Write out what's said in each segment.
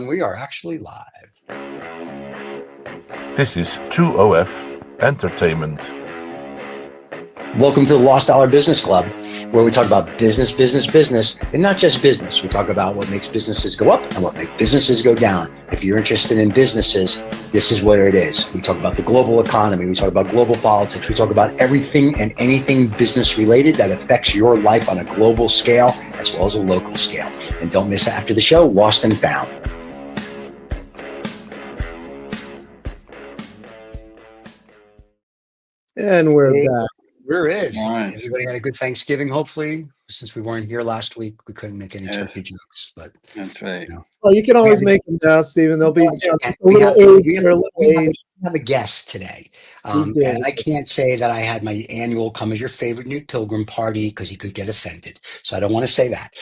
we are actually live. This is True OF Entertainment. Welcome to the Lost Dollar Business Club, where we talk about business, and not just business. We talk about what makes businesses go up and what makes businesses go down. If you're interested in businesses, this is where it is. We talk about the global economy. We talk about global politics. We talk about everything and anything business related that affects your life on a global scale as well as a local scale. And don't miss after the show, Lost and Found. And we're back. Where is? Right. Everybody had a good Thanksgiving, hopefully. Since we weren't here last week, we couldn't make any turkey jokes. But that's right. You know. Well, you can always make them now, Stephen. They'll be We have a guest today. And I can't say that I had my annual come as your favorite new pilgrim party because he could get offended. So I don't want to say that.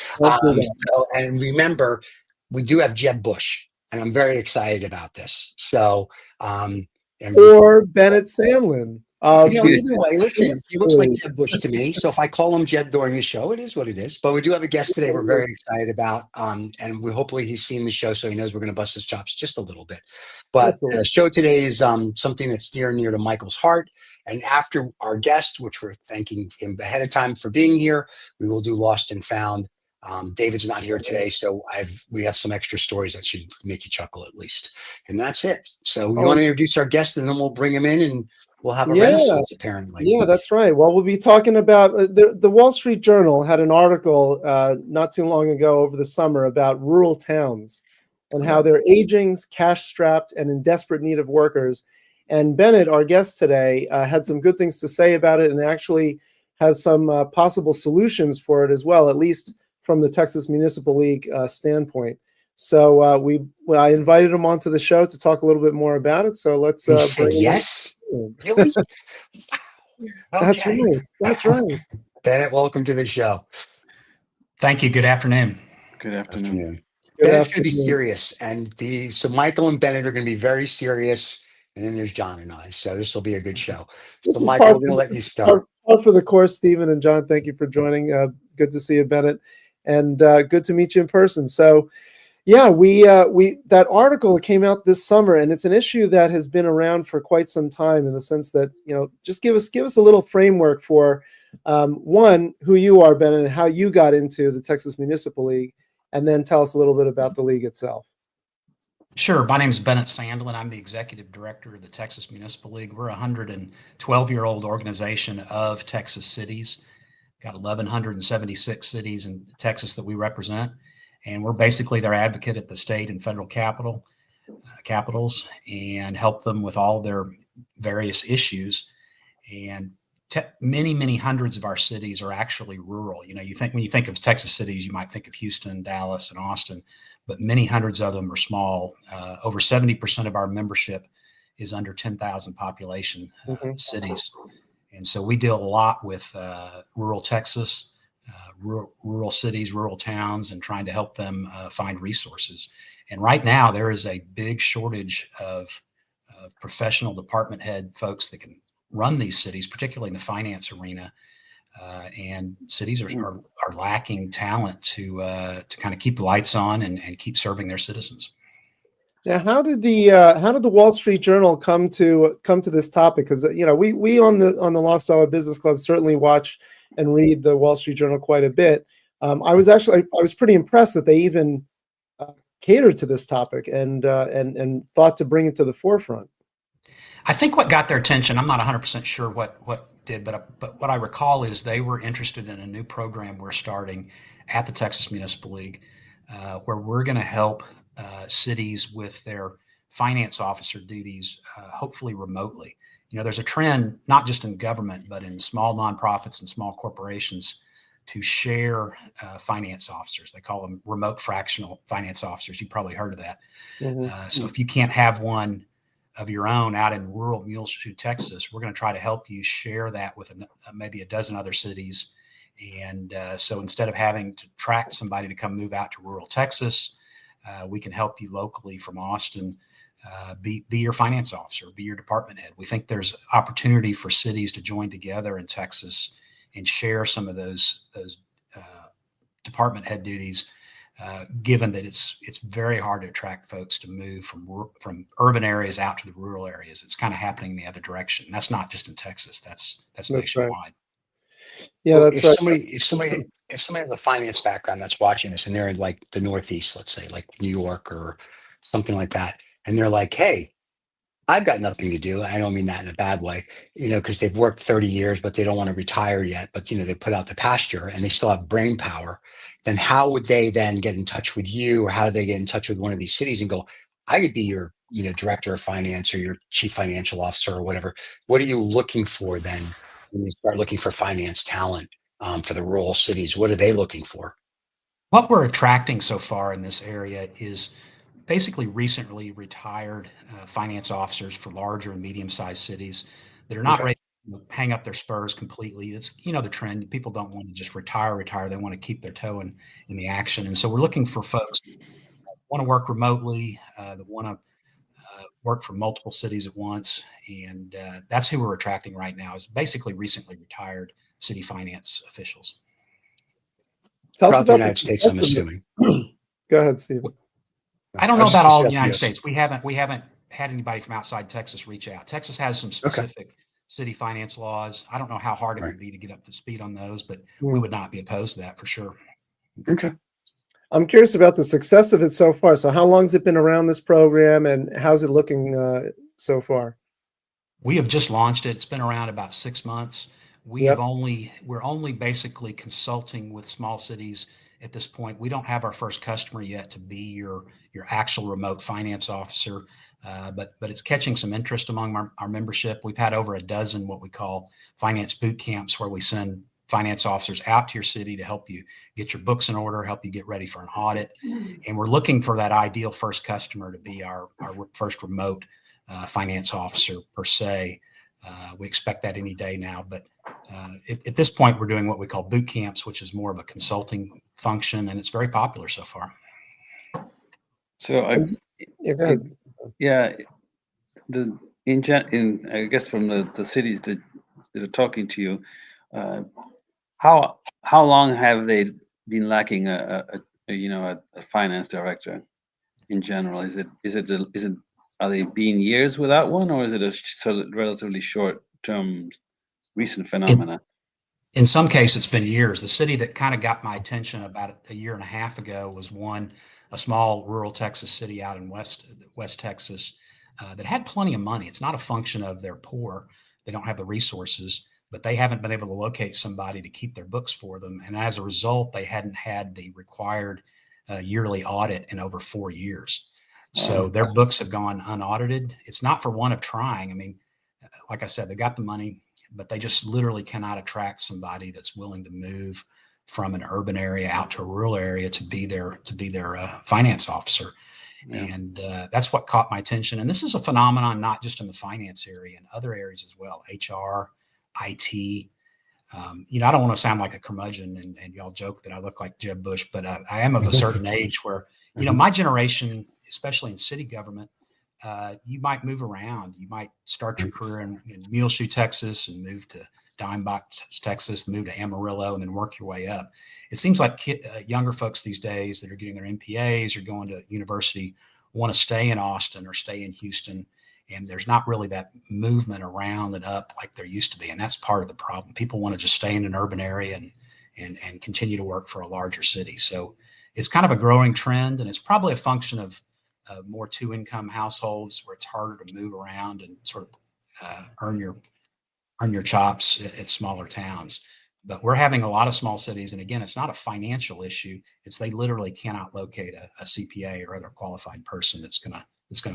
And remember, we do have Jeb Bush, and I'm very excited about this. So, or Bennett Sandlin. Either way, listen, he looks like Jeb Bush to me. So if I call him Jeb during the show, it is what it is. But we do have a guest today we're very excited about. And hopefully he's seen the show, so he knows we're going to bust his chops just a little bit. But the show today is something that's near and near to Michael's heart. And after our guest, which we're thanking him ahead of time for being here, we will do Lost and Found. David's not here today, so we have some extra stories that should make you chuckle at least. And that's it. So we want to introduce our guest, and then we'll bring him in and we'll have a renaissance, apparently. Yeah, that's right. Well, we'll be talking about the Wall Street Journal had an article not too long ago over the summer about rural towns and how they're aging, cash-strapped, and in desperate need of workers. And Bennett, our guest today, had some good things to say about it and actually has some possible solutions for it as well, at least from the Texas Municipal League standpoint. So I invited him onto the show to talk a little bit more about it. So let's bring yes. Really? Wow. Okay. That's right. Bennett, welcome to the show. Thank you. Good afternoon. Good afternoon. Bennett's going to be serious, and so Michael and Bennett are going to be very serious, and then there's John and I. So this will be a good show. So Michael, we're going to let you start. Part for the course, Stephen and John. Thank you for joining. Good to see you, Bennett, and good to meet you in person. So. Yeah, we that article came out this summer, and it's an issue that has been around for quite some time in the sense that, just give us a little framework for one, who you are, Ben, and how you got into the Texas Municipal League, and then tell us a little bit about the league itself. Sure. My name is Bennett Sandlin. I'm the executive director of the Texas Municipal League. We're a 112-year-old organization of Texas cities. Got 1,176 cities in Texas that we represent. And we're basically their advocate at the state and federal capitals and help them with all their various issues. And many hundreds of our cities are actually rural. When you think of Texas cities, you might think of Houston, Dallas, and Austin, but many hundreds of them are small. Over 70% of our membership is under 10,000 population cities. And so we deal a lot with rural Texas, rural cities, rural towns, and trying to help them find resources. And right now there is a big shortage of professional department head folks that can run these cities, particularly in the finance arena. And cities are lacking talent to kind of keep the lights on and keep serving their citizens. Now, how did the Wall Street Journal come to this topic? Because we on the Lost Dollar Business Club certainly watch and read the Wall Street Journal quite a bit. I was pretty impressed that they even catered to this topic and thought to bring it to the forefront. I think what got their attention, I'm not 100% sure what did, but what I recall is they were interested in a new program we're starting at the Texas Municipal League, where we're going to help cities with their finance officer duties, hopefully remotely. There's a trend, not just in government, but in small nonprofits and small corporations to share finance officers. They call them remote fractional finance officers. You've probably heard of that. So if you can't have one of your own out in rural Muleshoe, Texas, we're going to try to help you share that with maybe a dozen other cities. And so instead of having to track somebody to come move out to rural Texas, we can help you locally from Austin. Be your finance officer, be your department head. We think there's opportunity for cities to join together in Texas and share some of those department head duties given that it's very hard to attract folks to move from urban areas out to the rural areas. It's kind of happening in the other direction. And that's not just in Texas. That's That's right. nationwide. Yeah, Well, that's right. if somebody has a finance background that's watching this and they're in like the Northeast, let's say like New York or something like that, and they're like, hey, I've got nothing to do. I don't mean that in a bad way, because they've worked 30 years, but they don't want to retire yet. But, they put out the pasture and they still have brain power. Then how would they then get in touch with you, or how do they get in touch with one of these cities and go, I could be your, director of finance or your chief financial officer or whatever. What are you looking for then when you start looking for finance talent for the rural cities? What are they looking for? What we're attracting so far in this area is basically recently retired finance officers for larger and medium-sized cities that are not ready to hang up their spurs completely. It's, the trend. People don't want to just retire. They want to keep their toe in the action. And so we're looking for folks that want to work remotely, that want to work for multiple cities at once. And that's who we're attracting right now, is basically recently retired city finance officials. Tell us Throughout the about the United States, success I'm of assuming. Go ahead, Steve. I don't know about all the United States. We haven't had anybody from outside Texas reach out. Texas has some specific city finance laws. I don't know how hard it would be to get up to speed on those, but we would not be opposed to that for sure. Okay. I'm curious about the success of it so far. So how long has it been around, this program, and how's it looking so far? We have just launched it. It's been around about 6 months. We're only basically consulting with small cities at this point. We don't have our first customer yet to be your actual remote finance officer, but it's catching some interest among our membership. We've had over a dozen what we call finance boot camps, where we send finance officers out to your city to help you get your books in order, help you get ready for an audit. And we're looking for that ideal first customer to be our first remote finance officer per se. We expect that any day now, but at this point, we're doing what we call boot camps, which is more of a consulting function, and it's very popular so far. So go ahead. I guess from the cities that are talking to you, how long have they been lacking a finance director in general? Are they being years without one, or is it a sort of relatively short-term recent phenomena? In some cases, it's been years. The city that kind of got my attention about a year and a half ago was a small rural Texas city out in West Texas that had plenty of money. It's not a function of they're poor. They don't have the resources, but they haven't been able to locate somebody to keep their books for them. And as a result, they hadn't had the required yearly audit in over 4 years. So their books have gone unaudited. It's not for want of trying. I mean, like I said, they got the money, but they just literally cannot attract somebody that's willing to move from an urban area out to a rural area to be their finance officer. Yeah. And that's what caught my attention. And this is a phenomenon not just in the finance area, in other areas as well, HR, IT. I don't want to sound like a curmudgeon, and y'all joke that I look like Jeb Bush, but I am of a certain age where, my generation, especially in city government, you might move around. You might start your career in Muleshoe, Texas, and move to Dimebox, Texas, move to Amarillo, and then work your way up. It seems like younger folks these days that are getting their MPAs or going to university want to stay in Austin or stay in Houston, and there's not really that movement around and up like there used to be, and that's part of the problem. People want to just stay in an urban area and continue to work for a larger city. So it's kind of a growing trend, and it's probably a function of more two-income households where it's harder to move around and sort of earn your chops at smaller towns. But we're having a lot of small cities, and again, it's not a financial issue. It's they literally cannot locate a CPA or other qualified person that's gonna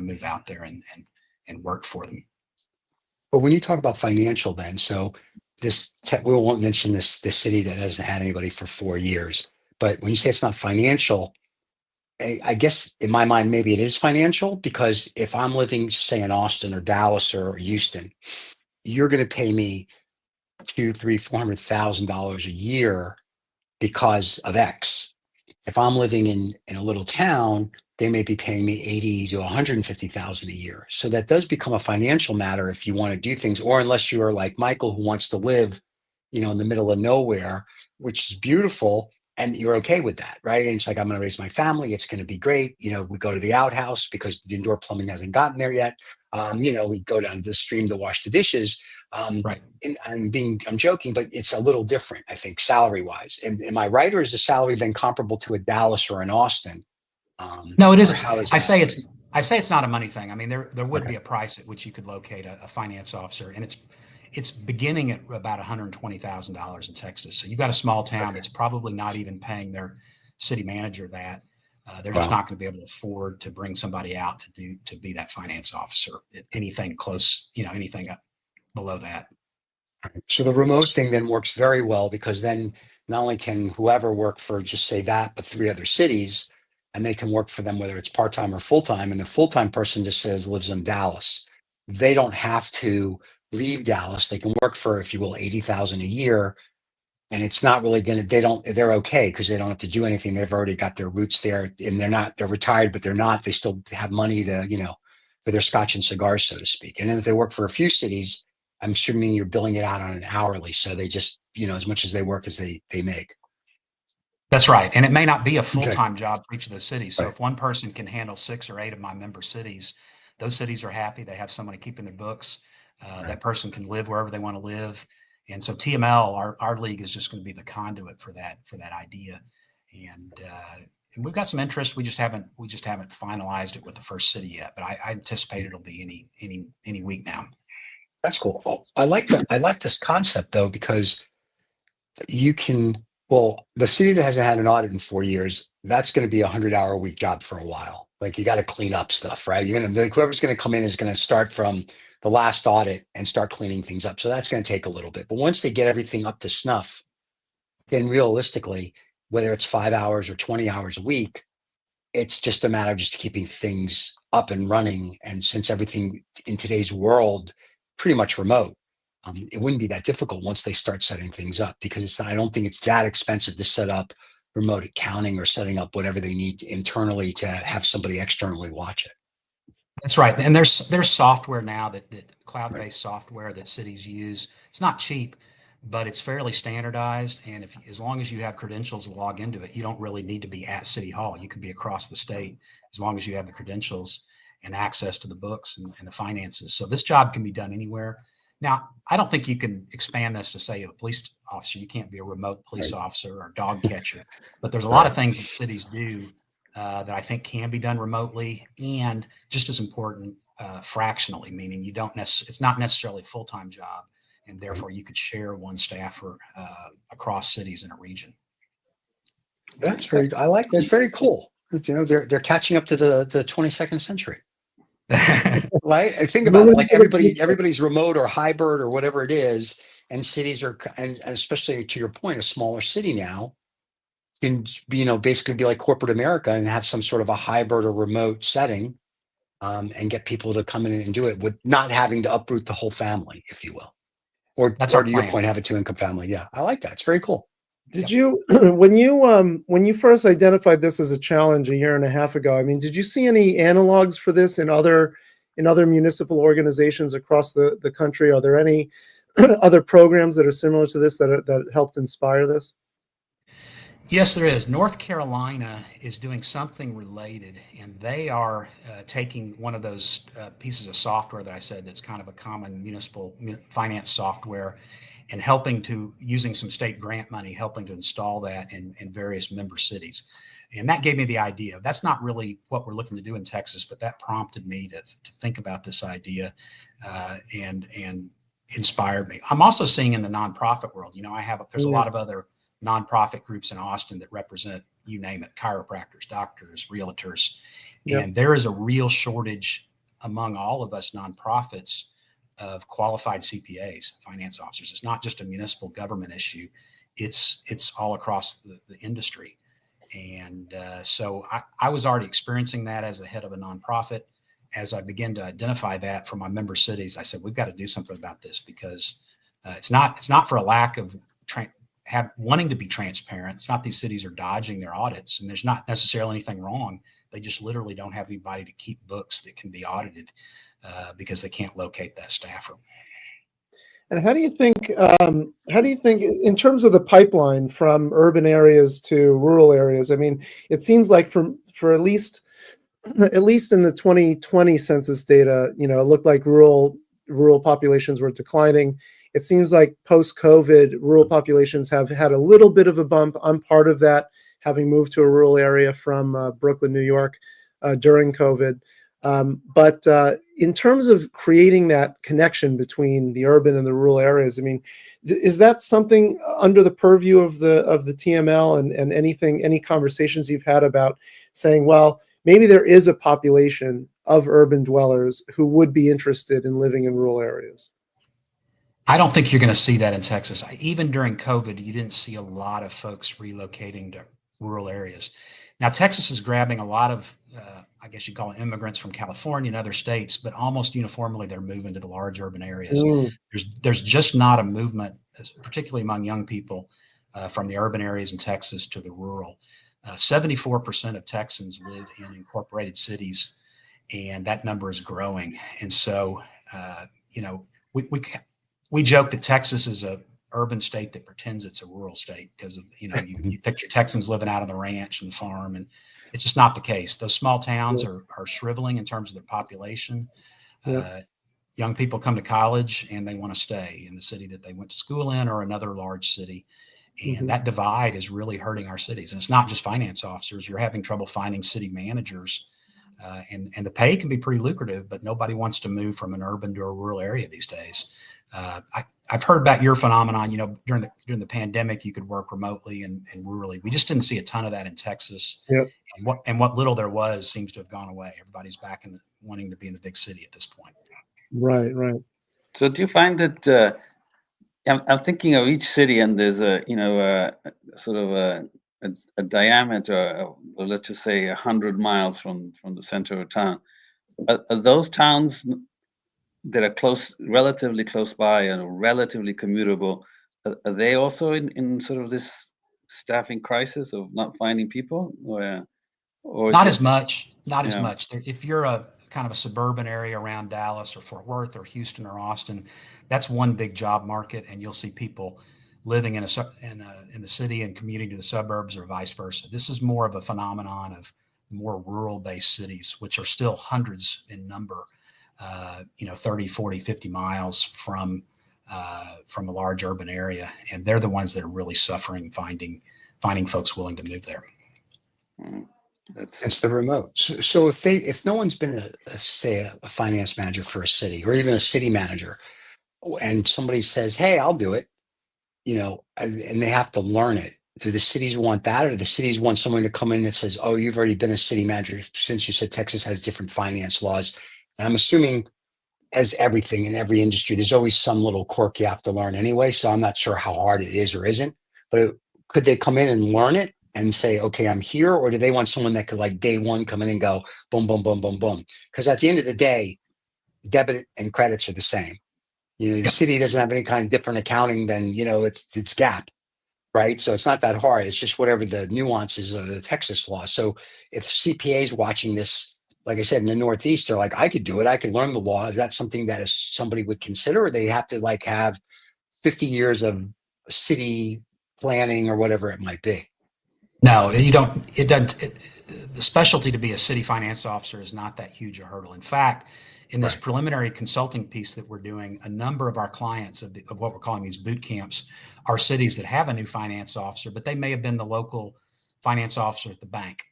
move out there and work for them. But when you talk about financial, then we won't mention this city that hasn't had anybody for 4 years. But when you say it's not financial, I guess in my mind, maybe it is financial, because if I'm living, say, in Austin or Dallas or Houston, you're going to pay me $200,000, $300,000, $400,000 a year because of X. If I'm living in a little town, they may be paying me $80,000 to $150,000 a year. So that does become a financial matter if you want to do things, or unless you are like Michael, who wants to live, in the middle of nowhere, which is beautiful. and you're okay with that, right? And it's like, I'm going to raise my family. It's going to be great. We go to the outhouse because the indoor plumbing hasn't gotten there yet. We go down to the stream to wash the dishes. Right. And I'm joking, but it's a little different, I think, salary wise. And am I right, or is the salary then comparable to a Dallas or an Austin? No, it Or is. how is I that? say it's not a money thing. I mean, there would Okay. be a price at which you could locate a finance officer, and it's beginning at about $120,000 in Texas. So you've got a small town Okay. that's probably not even paying their city manager that. They're just Wow. not going to be able to afford to bring somebody out to be that finance officer. Anything close, anything up below that. So the remote thing then works very well, because then not only can whoever work for just say that, but 3 other cities, and they can work for them, whether it's part-time or full-time. And the full-time person just says lives in Dallas. They don't have to leave Dallas. They can work for, if you will, 80,000 a year. And it's not really they're okay because they don't have to do anything. They've already got their roots there, and they're retired, but they still have money to, for their scotch and cigars, so to speak. And then if they work for a few cities, I'm assuming you're billing it out on an hourly. So they just, as much as they work as they make. That's right. And it may not be a Okay. full-time job for each of those cities. So Right. if one person can handle 6 or 8 of my member cities, those cities are happy. They have somebody keeping their books. Right. That person can live wherever they want to live. And so TML, our league, is just going to be the conduit for that idea. And we've got some interest. We just haven't finalized it with the first city yet. But I anticipate it'll be any week now. That's cool. Oh, I like this concept though, because the city that hasn't had an audit in 4 years, that's going to be a 100-hour-a-week job for a while. Like, you got to clean up stuff, right? Whoever's going to come in is going to start from the last audit and start cleaning things up. So that's going to take a little bit. But once they get everything up to snuff, then realistically, whether it's 5 hours or 20 hours a week, it's just a matter of just keeping things up and running. And since everything in today's world pretty much remote, it wouldn't be that difficult once they start setting things up, because I don't think it's that expensive to set up remote accounting or setting up whatever they need internally to have somebody externally watch it. That's right. And there's software now that cloud-based software that cities use. It's not cheap, but it's fairly standardized. And as long as you have credentials to log into it, you don't really need to be at City Hall. You can be across the state as long as you have the credentials and access to the books and the finances. So this job can be done anywhere. Now, I don't think you can expand this to say a police officer. You can't be a remote police officer or dog catcher, but there's a lot of things that cities do that I think can be done remotely, and just as important, fractionally, meaning it's not necessarily a full-time job, and therefore you could share one staffer across cities in a region. I like that's very cool. They're catching up to the 22nd century. Right? I think about it, like everybody's remote or hybrid or whatever it is, and cities are, and especially to your point, a smaller city now can be, basically be like corporate America and have some sort of a hybrid or remote setting, and get people to come in and do it with not having to uproot the whole family, if you will, or That's our to your plan. point, have a 2-income family. Yeah, I like that. It's very cool. Did you, when you first identified this as a challenge a year and a half ago, I mean, did you see any analogs for this in other municipal organizations across the country? Are there any other programs that are similar to this that helped inspire this? Yes, there is. North Carolina is doing something related, and they are taking one of those pieces of software that I said that's kind of a common municipal finance software, and using some state grant money, helping to install that in various member cities. And that gave me the idea. That's not really what we're looking to do in Texas, but that prompted me to think about this idea and inspired me. I'm also seeing in the nonprofit world, there's a lot of other nonprofit groups in Austin that represent, you name it, chiropractors, doctors, realtors. Yep. And there is a real shortage among all of us nonprofits of qualified CPAs, finance officers. It's not just a municipal government issue. It's all across the industry. And so I was already experiencing that as the head of a nonprofit. As I began to identify that for my member cities, I said, we've got to do something about this, because it's not for a lack of wanting to be transparent. It's not these cities are dodging their audits, and there's not necessarily anything wrong. They just literally don't have anybody to keep books that can be audited because they can't locate that staffer. And how do you think in terms of the pipeline from urban areas to rural areas? I mean, it seems like for at least in the 2020 census data, it looked like rural populations were declining. It seems like post-COVID, rural populations have had a little bit of a bump. I'm part of that, having moved to a rural area from Brooklyn, New York, during COVID. But in terms of creating that connection between the urban and the rural areas, I mean, is that something under the purview of the TML and any conversations you've had about saying, well, maybe there is a population of urban dwellers who would be interested in living in rural areas? I don't think you're going to see that in Texas. Even during COVID, you didn't see a lot of folks relocating to rural areas. Now, Texas is grabbing a lot of, I guess you'd call it immigrants from California and other states, but almost uniformly they're moving to the large urban areas. There's just not a movement, particularly among young people, from the urban areas in Texas to the rural. 74% of Texans live in incorporated cities, and that number is growing. And so, we joke that Texas is a urban state that pretends it's a rural state because of, you picture Texans living out on the ranch and the farm, and it's just not the case. Those small towns are shriveling in terms of their population. Young people come to college and they want to stay in the city that they went to school in or another large city. And that divide is really hurting our cities. And it's not just finance officers. You're having trouble finding city managers. And the pay can be pretty lucrative, but nobody wants to move from an urban to a rural area these days. I've heard about your phenomenon. During the pandemic, you could work remotely and rurally. We just didn't see a ton of that in Texas. Yep. And what little there was seems to have gone away. Everybody's back wanting to be in the big city at this point. Right. So do you find that I'm thinking of each city, and there's a sort of a diameter of, let's just say 100 miles from the center of town. Are those towns that are relatively close by and relatively commutable, are they also in sort of this staffing crisis of not finding people, or not as much? If you're a kind of a suburban area around Dallas or Fort Worth or Houston or Austin, that's one big job market, and you'll see people living in the city and commuting to the suburbs or vice versa. This is more of a phenomenon of more rural-based cities, which are still hundreds in number, 30, 40, 50 miles from a large urban area. And they're the ones that are really suffering finding folks willing to move there. It's the remote. So if no one's been say a finance manager for a city or even a city manager, and somebody says, "Hey, I'll do it," and they have to learn it. Do the cities want that, or do the cities want someone to come in that says, "Oh, you've already been a city manager," since you said Texas has different finance laws? And I'm assuming, as everything in every industry, there's always some little quirk you have to learn anyway. So I'm not sure how hard it is or isn't. But could they come in and learn it and say, "Okay, I'm here," or do they want someone that could, like, day one come in and go boom, boom, boom, boom, boom? Because at the end of the day, debit and credits are the same. The city doesn't have any kind of different accounting than it's GAAP, right? So it's not that hard. It's just whatever the nuances of the Texas law. So if CPA's watching this, like I said, in the Northeast, they're like, "I could do it. I could learn the law." Is that something that somebody would consider, or they have to have 50 years of city planning or whatever it might be? No, you don't. It doesn't. The specialty to be a city finance officer is not that huge a hurdle. In fact, in this preliminary consulting piece that we're doing, a number of our clients of what we're calling these boot camps are cities that have a new finance officer, but they may have been the local finance officer at the bank.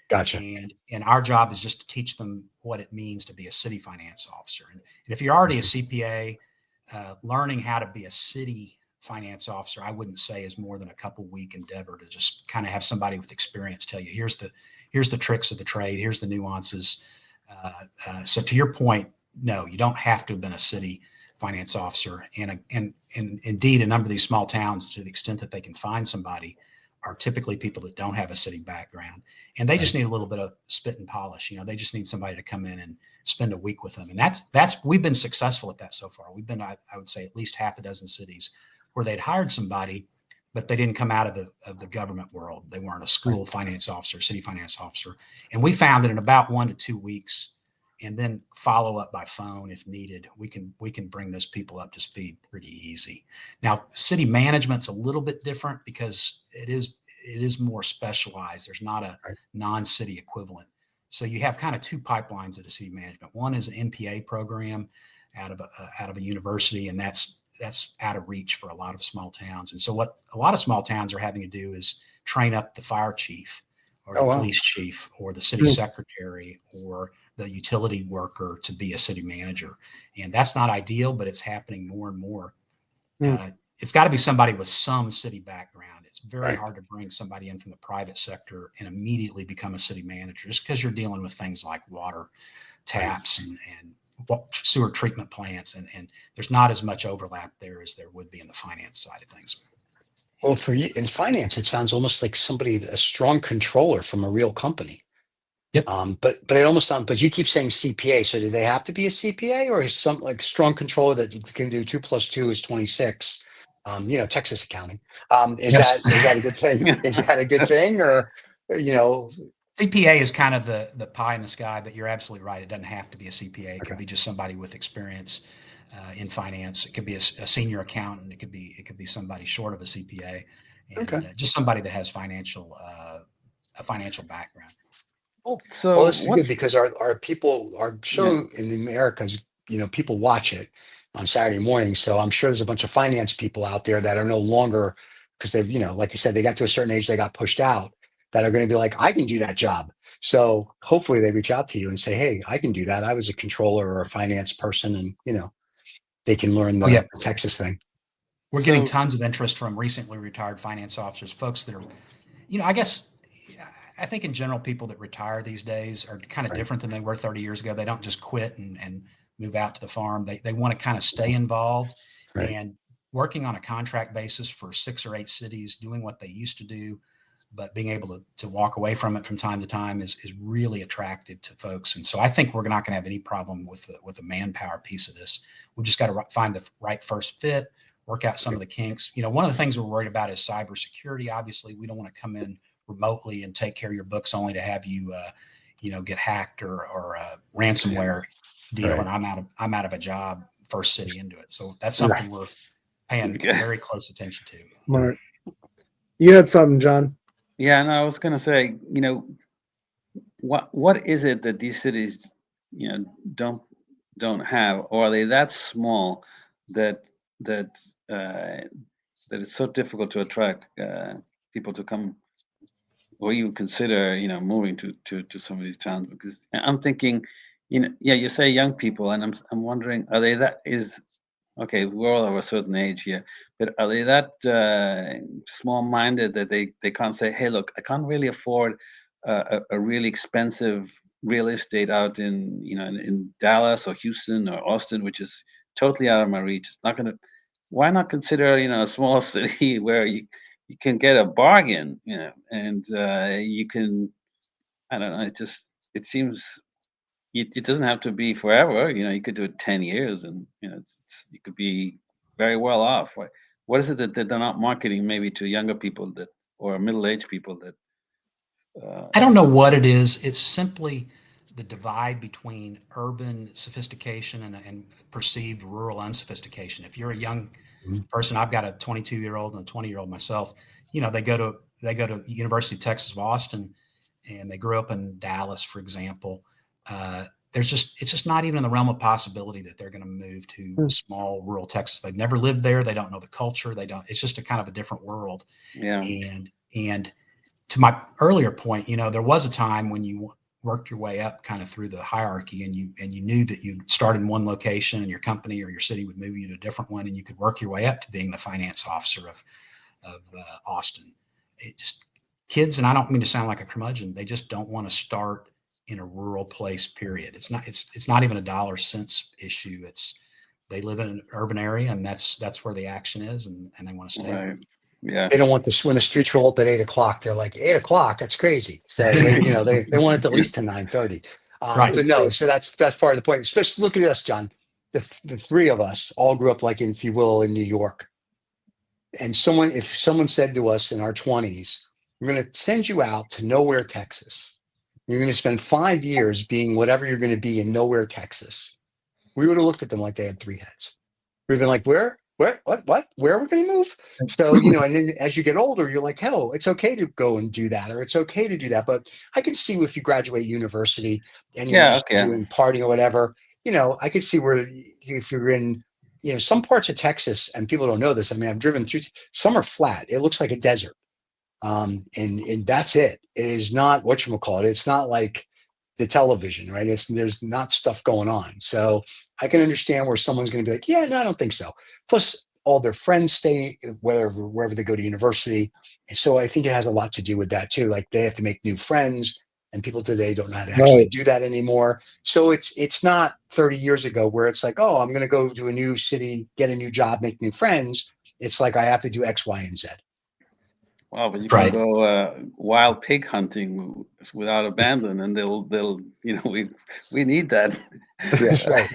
Gotcha. And our job is just to teach them what it means to be a city finance officer. And if you're already a CPA, learning how to be a city finance officer, I wouldn't say is more than a couple-week endeavor to just kind of have somebody with experience tell you, here's the tricks of the trade, here's the nuances. So to your point, no, you don't have to have been a city finance officer. And indeed, a number of these small towns, to the extent that they can find somebody, are typically people that don't have a city background, and they just need a little bit of spit and polish. They just need somebody to come in and spend a week with them. And that's we've been successful at that so far. We've been, I would say, at least half a dozen cities where they'd hired somebody, but they didn't come out of the government world. They weren't a school finance officer, city finance officer. And we found that in about 1 to 2 weeks, and then follow up by phone if needed. We can bring those people up to speed pretty easy. Now, city management's a little bit different because it is more specialized. There's not a non-city equivalent. So you have kind of two pipelines of the city management. One is an MPA program out of a university, and that's out of reach for a lot of small towns. And so what a lot of small towns are having to do is train up the fire chief or the police chief or the city secretary or the utility worker to be a city manager. And that's not ideal, but it's happening more and more. It's got to be somebody with some city background. It's very hard to bring somebody in from the private sector and immediately become a city manager, just because you're dealing with things like water taps and sewer treatment plants. And there's not as much overlap there as there would be in the finance side of things. Well, for you in finance, it sounds almost like a strong controller from a real company. Yep. But it almost sounds, but you keep saying CPA. So do they have to be a CPA, or is some like strong controller that you can do 2 + 2 is 26? Texas accounting. Is that a good thing? Is that a good thing, or CPA is kind of the pie in the sky, but you're absolutely right. It doesn't have to be a CPA. It could be just somebody with experience in finance. It could be a senior accountant. It could be somebody short of a CPA, and just somebody that has a financial background. Well, this is good because our show in the Americas, people watch it on Saturday mornings. So I'm sure there's a bunch of finance people out there that are no longer, because they've, like you said, they got to a certain age, they got pushed out, that are going to be like, I can do that job. So hopefully they reach out to you and say, hey, I can do that. I was a controller or a finance person, and, they can learn the Texas thing. We're getting tons of interest from recently retired finance officers, folks that are, I think in general, people that retire these days are kind of different than they were 30 years ago. They don't just quit and move out to the farm. They want to kind of stay involved and working on a contract basis for 6 or 8 cities, doing what they used to do, but being able to walk away from it from time to time is really attractive to folks. And so I think we're not going to have any problem with the manpower piece of this. We just got to find the right first fit, work out some of the kinks. One of the things we're worried about is cybersecurity. Obviously, we don't want to come in remotely and take care of your books only to have you, get hacked or a ransomware deal. And I'm out of a job first city into it. So that's something we're paying very close attention to. Mark, you had something, John. Yeah, no, I was going to say, what is it that these cities, don't have, or are they that small that it's so difficult to attract people to come, or even consider, moving to some of these towns? Because I'm thinking, you say young people, and I'm wondering, are they okay, we're all of a certain age here, but are they that small-minded that they can't say, hey, look, I can't really afford a really expensive real estate out in Dallas or Houston or Austin, which is totally out of my reach. It's not going to. Why not consider a small city where you can get a bargain, and you can. I don't know. It seems. It doesn't have to be forever. You could do it 10 years, and you could be very well off. What is it that they're not marketing maybe to younger people or middle-aged people that? I don't know what it is. It's simply the divide between urban sophistication and perceived rural unsophistication. If you're a young person, I've got a 22-year-old and a 20-year-old myself. They go to University of Texas of Austin, and they grew up in Dallas, for example. It's just not even in the realm of possibility that they're going to move to small rural Texas. They've never lived there. They don't know the culture. It's just a kind of a different world. Yeah. And to my earlier point, there was a time when you worked your way up kind of through the hierarchy, and you knew that you started in one location and your company or your city would move you to a different one, and you could work your way up to being the finance officer of Austin. Kids, and I don't mean to sound like a curmudgeon, they just don't want to start in a rural place, period. It's not even a dollar cents issue. They live in an urban area, and that's where the action is, and they want to stay there. Yeah. They don't want this when the streets roll up at 8 o'clock. They're like, 8 o'clock, that's crazy. So they want it at least to 9:30. Right. But no, so that's part of the point. Especially look at us, John. The 3 of us all grew up, like, if you will, in New York. And if someone said to us in our 20s, we're going to send you out to nowhere, Texas, You're going to spend 5 years being whatever you're going to be in nowhere, Texas. We would have looked at them like they had three heads. We've been like, where, what, where are we going to move? So, and then as you get older, you're like, hell, it's okay to go and do that, or it's okay to do that. But I can see if you graduate university and you're Yeah, just okay. doing partying or whatever, I could see where if you're in, some parts of Texas, and people don't know this. I mean, I've driven through, some are flat. It looks like a desert. And that's it. It is not whatchamacallit. It's not like the television, right? There's not stuff going on. So I can understand where someone's going to be like, yeah, no, I don't think so. Plus, all their friends stay wherever they go to university. And so I think it has a lot to do with that too. Like they have to make new friends, and people today don't know how to actually Right. do that anymore. So it's not 30 years ago where it's like, oh, I'm going to go to a new city, get a new job, make new friends. It's like I have to do X, Y, and Z. Wow, but you Right. can go wild pig hunting without abandon, and they'll we need that. Yes, right.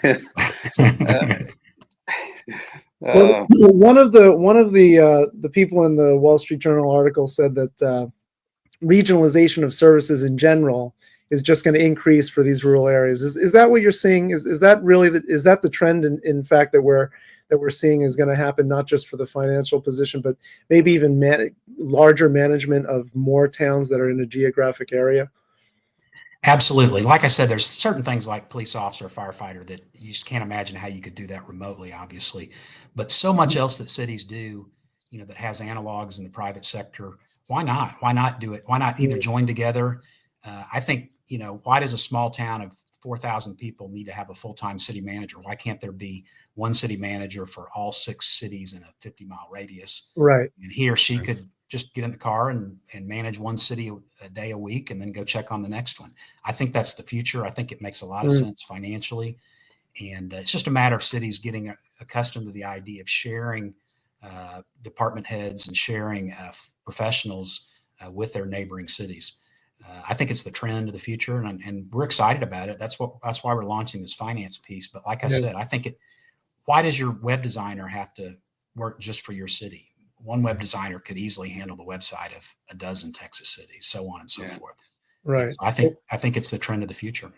Well, one of the people in the Wall Street Journal article said that regionalization of services in general is just going to increase for these rural areas. Is that what you're seeing? Is that really is that the trend in fact that we're seeing is going to happen, not just for the financial position, but maybe even larger management of more towns that are in a geographic area? Absolutely. Like I said, there's certain things like police officer, firefighter that you just can't imagine how you could do that remotely, obviously. But so much else that cities do, that has analogs in the private sector. Why not? Why not do it? Why not either join together? I think, why does a small town of 4,000 people need to have a full-time city manager? Why can't there be one city manager for all 6 cities in a 50-mile radius? Right. And he or she could just get in the car and manage one city a day a week and then go check on the next one. I think that's the future. I think it makes a lot of sense financially. And it's just a matter of cities getting accustomed to the idea of sharing department heads and sharing professionals with their neighboring cities. I think it's the trend of the future, and we're excited about it. That's why we're launching this finance piece. But like I said, I think why does your web designer have to work just for your city? One web designer could easily handle the website of a dozen Texas cities, so on and so forth. Right. So I think it's the trend of the future.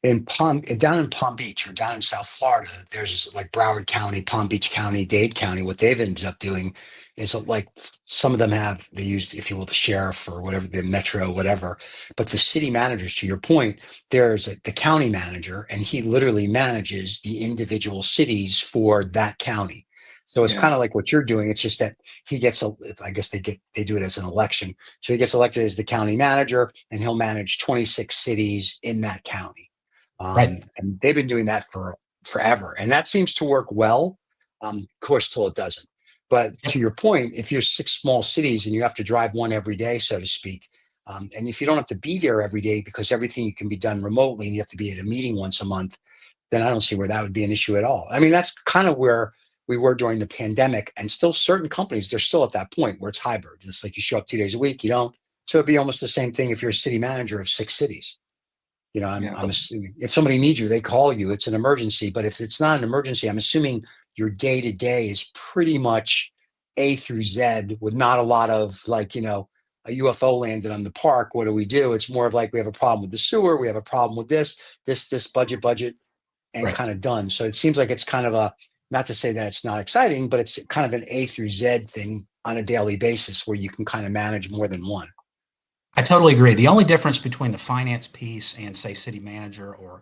Down in Palm Beach or down in South Florida, there's like Broward County, Palm Beach County, Dade County. What they've ended up doing is like some of them they use, if you will, the sheriff or whatever, the metro, whatever. But the city managers, to your point, there's the county manager, and he literally manages the individual cities for that county. So it's kind of like what you're doing. It's just that he gets I guess they do it as an election. So he gets elected as the county manager, and he'll manage 26 cities in that county. Right. And they've been doing that for forever, and that seems to work well. Of course, till it doesn't. But to your point, if you're 6 small cities and you have to drive one every day, so to speak, and if you don't have to be there every day because everything can be done remotely and you have to be at a meeting once a month, then I don't see where that would be an issue at all. I mean, that's kind of where we were during the pandemic, and still certain companies, they're still at that point where it's hybrid. It's like you show up 2 days a week, you don't. So it'd be almost the same thing if you're a city manager of 6 cities. I'm assuming if somebody needs you, they call you. It's an emergency. But if it's not an emergency, I'm assuming your day to day is pretty much A through Z with not a lot of like, a UFO landed on the park. What do we do? It's more of like, we have a problem with the sewer. We have a problem with this budget, and kind of done. So it seems like it's kind of not to say that it's not exciting, but it's kind of an A through Z thing on a daily basis where you can kind of manage more than one. I totally agree. The only difference between the finance piece and, say, city manager or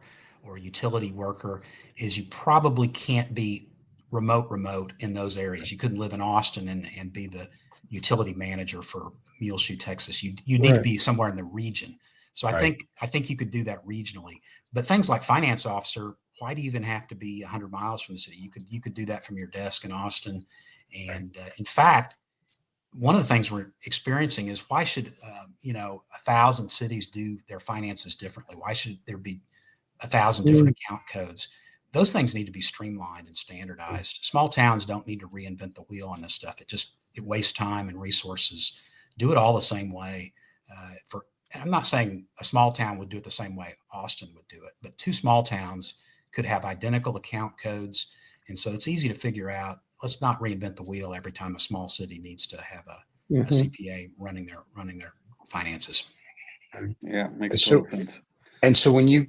utility worker is you probably can't be remote in those areas. You couldn't live in Austin and be the utility manager for Muleshoe, Texas. You need to be somewhere in the region. So I think you could do that regionally. But things like finance officer, why do you even have to be 100 miles from the city? You could do that from your desk in Austin. And in fact, one of the things we're experiencing is why should 1,000 cities do their finances differently? Why should there be 1,000 different account codes? Those things need to be streamlined and standardized. Small towns don't need to reinvent the wheel on this stuff. It wastes time and resources. Do it all the same way. I'm not saying a small town would do it the same way Austin would do it, but 2 small towns could have identical account codes, and so it's easy to figure out. Let's not reinvent the wheel every time a small city needs to have a CPA running their finances. Yeah, makes So, total sense. and so when you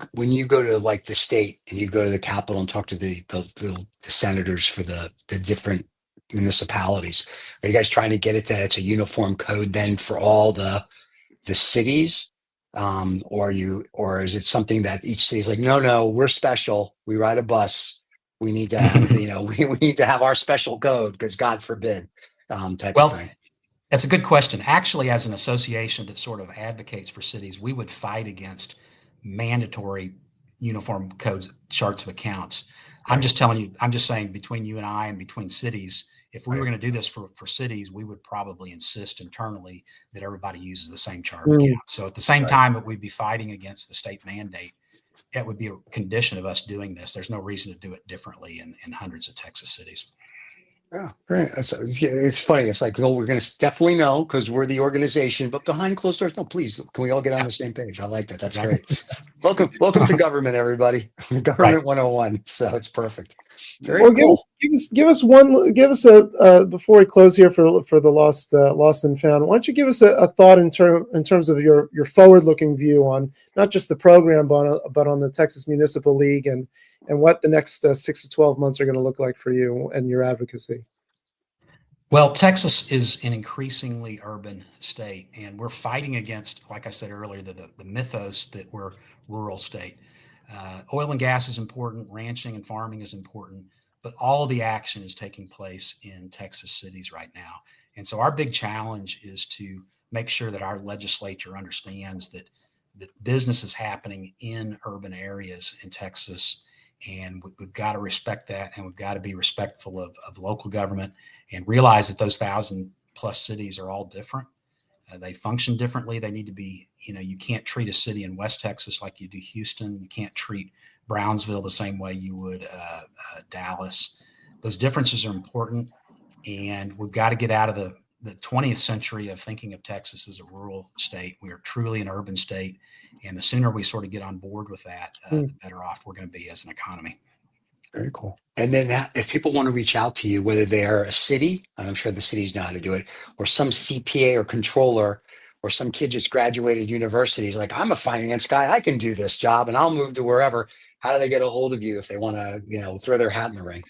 go to like the state and you go to the Capitol and talk to the senators for the different municipalities, are you guys trying to get it that it's a uniform code then for all the cities? Or is it something that each city's like, no, we're special. We ride a bus. We need to have, we need to have our special code because God forbid, type of Well, thing. that's a good question. Actually, as an association that sort of advocates for cities, we would fight against mandatory uniform codes, charts of accounts. I'm just telling you, I'm just saying between you and I and between cities, if we were going to do this for cities, we would probably insist internally that everybody uses the same chart of account. So at the same time that we'd be fighting against the state mandate, it would be a condition of us doing this. There's no reason to do it differently in hundreds of Texas cities. Yeah, right. It's funny. It's like, well, we're going to definitely know because we're the organization, but behind closed doors, no, please, can we all get on the same page? I like that. That's great. Welcome to government, everybody. Government 101. So it's perfect. Very Well, cool. give us a before we close here for the lost and found. Why don't you give us a thought in terms of your forward-looking view on not just the program but on the Texas Municipal League and what the next 6 to 12 months are going to look like for you and your advocacy. Well, Texas is an increasingly urban state, and we're fighting against, like I said earlier, the mythos that we're rural state. Oil and gas is important, ranching and farming is important, but all of the action is taking place in Texas cities right now. And so our big challenge is to make sure that our legislature understands that business is happening in urban areas in Texas. And we've got to respect that, and we've got to be respectful of local government and realize that those 1,000+ cities are all different. They function differently. They need to be, you can't treat a city in West Texas like you do Houston. You can't treat Brownsville the same way you would Dallas. Those differences are important, and we've got to get out of the 20th century of thinking of Texas as a rural state. We are truly an urban state. And the sooner we sort of get on board with that, the better off we're going to be as an economy. Very cool. And then if people want to reach out to you, whether they're a city, and I'm sure the cities know how to do it, or some CPA or controller, or some kid just graduated university, is like, I'm a finance guy, I can do this job and I'll move to wherever. How do they get a hold of you if they want to, throw their hat in the ring?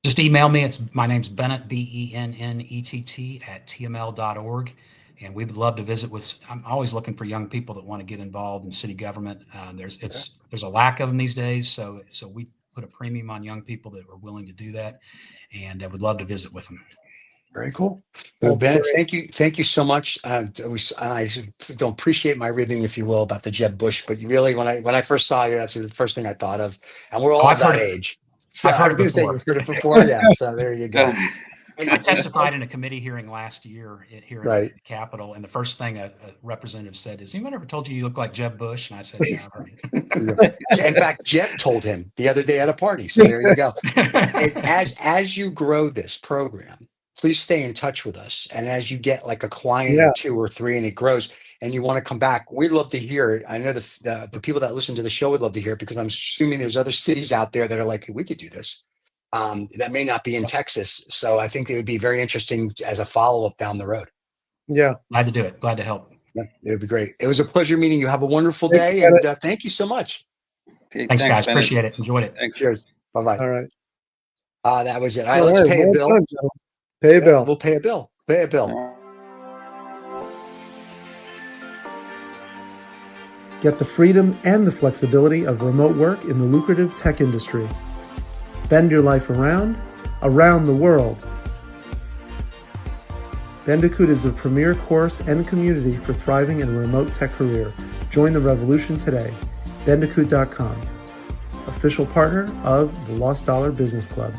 Just email me. My name's Bennett, BENNETT @tml.org. And we would love to visit I'm always looking for young people that want to get involved in city government. There's a lack of them these days. So we put a premium on young people that are willing to do that. And I would love to visit with them. Very cool. Well, Bennett, thank you so much. I don't appreciate my ribbing, if you will, about the Jeb Bush, but you really, when I first saw you, that's the first thing I thought of. And we're all that age. So I've heard it before. You've heard it before, yeah. So there you go. I testified in a committee hearing last year here at the Capitol, and the first thing a representative said is, "Anyone ever told you look like Jeb Bush?" And I said, "Yeah, I've heard it." In fact, Jeb told him the other day at a party. So there you go. As you grow this program, please stay in touch with us. And as you get like a client or 2 or 3 and it grows and you want to come back, we'd love to hear it. I know the people that listen to the show would love to hear it because I'm assuming there's other cities out there that are like, we could do this. That may not be in Texas. So I think it would be very interesting as a follow-up down the road. Yeah. Glad to do it. Glad to help. Yeah, it would be great. It was a pleasure meeting you. Have a wonderful day. And thank you so much. Okay, thanks guys. Bennett. Appreciate it. Enjoyed it. Thanks. Cheers. Bye-bye. All right. That was it. All right, let's pay a bill. Done, pay a bill. We'll pay a bill. Pay a bill. Get the freedom and the flexibility of remote work in the lucrative tech industry. Bend your life around the world. Bandicoot is the premier course and community for thriving in a remote tech career. Join the revolution today. Bandicoot.com, official partner of the Lost Dollar Business Club.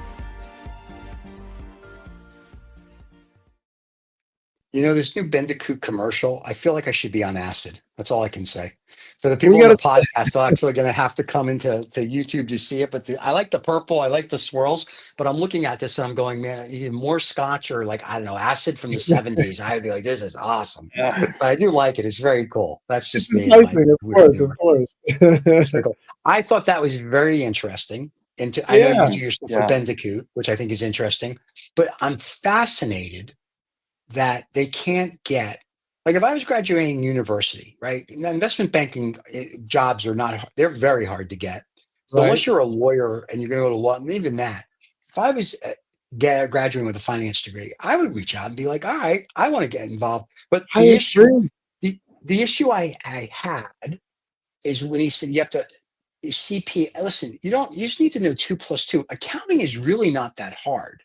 This new Bandicoot commercial, I feel like I should be on acid. That's all I can say. For the people on the podcast, they're actually going to have to come into YouTube to see it. But I like the purple. I like the swirls. But I'm looking at this and I'm going, man, either more scotch or acid from the 70s. I'd be like, this is awesome. Yeah. But I do like it. It's very cool. That's just it's enticing, of course. It's very cool. I thought that was very interesting. I know you do your stuff for Bandicoot, which I think is interesting. But I'm fascinated that they can't get Like if I was graduating university, right? Now, investment banking jobs are not, they're very hard to get. So Right. unless you're a lawyer and you're going to go to law, and even that, if I was graduating with a finance degree, I would reach out and be like, all right, I want to get involved. But I agree. the issue I had is when he said you have to CP. Listen, you just need to know 2 + 2. Accounting is really not that hard.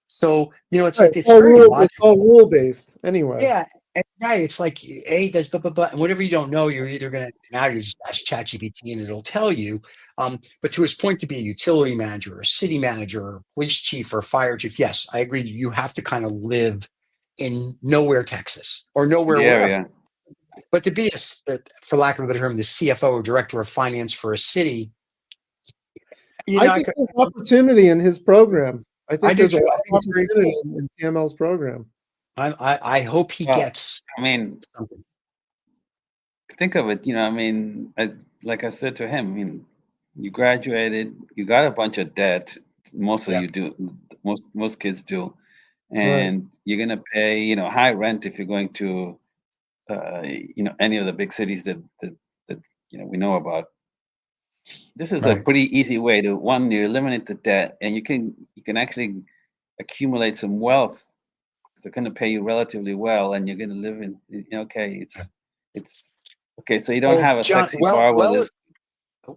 So it's Right. like it's very It's all logical. rule based anyway. Yeah, and right. It's like A does blah blah blah, and whatever you don't know, you're either gonna now you just ask ChatGPT and it'll tell you. But to his point, to be a utility manager, or a city manager, or police chief, or fire chief, yes, I agree. You have to kind of live in nowhere, Texas, or nowhere, The wherever. area. But to be for lack of a better term, the CFO or director of finance for a city, I think there's opportunity in his program. I think do there's a too. I lot think of it's very opportunity cool. in TML's program. I hope he Well, gets I mean, something. think of it, I mean, like I said to him, I mean, you graduated, you got a bunch of debt. Most of Yeah. you do, most kids do, Right. and you're gonna pay, high rent if you're going to, any of the big cities that we know about. This is a Right. pretty easy way to you eliminate the debt, and you can actually accumulate some wealth. They're going to pay you relatively well, and you're going to live in. Okay, it's okay. So you don't Well, have a John, sexy bar with this.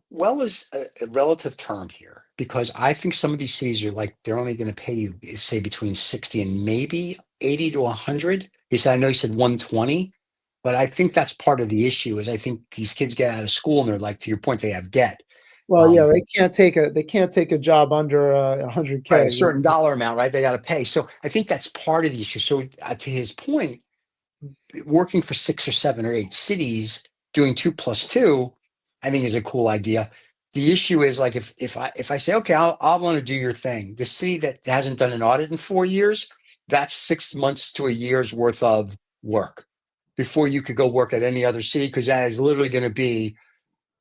well is a relative term here because I think some of these cities are like they're only going to pay you say between 60 and maybe 80 to 100. He said, I know he said 120, but I think that's part of the issue is I think these kids get out of school and they're like, to your point, they have debt. Well, yeah, they can't take a job under Right, $100K. a certain dollar amount, right? They got to pay. So I think that's part of the issue. So to his point, working for 6 or 7 or 8 cities doing 2 + 2, I think is a cool idea. The issue is like if I say, okay, I'll want to do your thing. The city that hasn't done an audit in 4 years, that's 6 months to a year's worth of work before you could go work at any other city because that is literally going to be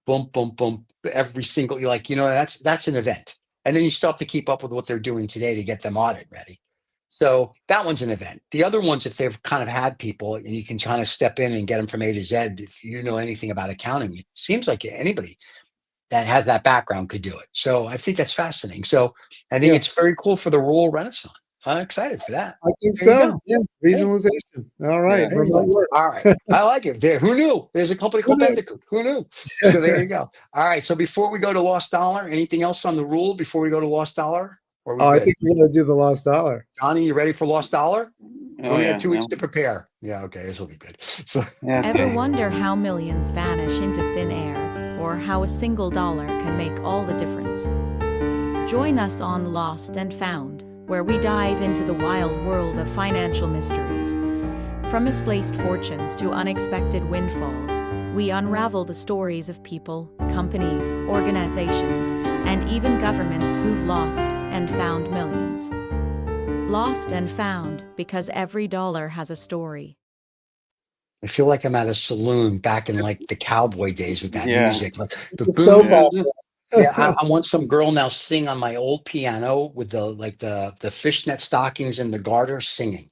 boom, boom, boom, every single that's an event. And then you still have to keep up with what they're doing today to get them audit ready. So that one's an event. The other ones, if they've kind of had people and you can kind of step in and get them from A to Z, if you know anything about accounting, it seems like anybody that has that background could do it. So I think that's fascinating. So I think Yeah. it's very cool for the rural renaissance. I'm excited for that. I think There you so. go. Yeah, regionalization. All right, Yeah. There you remote go. work. All right. I like it. There. Who knew? There's a company called knew? Bandicoot. Who knew? So there you go. All right. So before we go to Lost Dollar, anything else on the rule before we go to Lost Dollar? Or are we Oh, I good? think we're gonna do the lost dollar. Johnny, you ready for Lost Dollar? You Oh only yeah, had 2 weeks to prepare. Yeah, okay, this will be good. So yeah. Ever Okay. wonder how millions vanish into thin air, or how a single dollar can make all the difference? Join us on Lost and Found, where we dive into the wild world of financial mysteries. From misplaced fortunes to unexpected windfalls, we unravel the stories of people, companies, organizations, and even governments who've lost and found millions. Lost and Found, because every dollar has a story. I feel like I'm at a saloon back in like the cowboy days with that Yeah. music. Like It's the a soap boom. opera. Yeah, I want some girl now sing on my old piano with the fishnet stockings and the garter singing.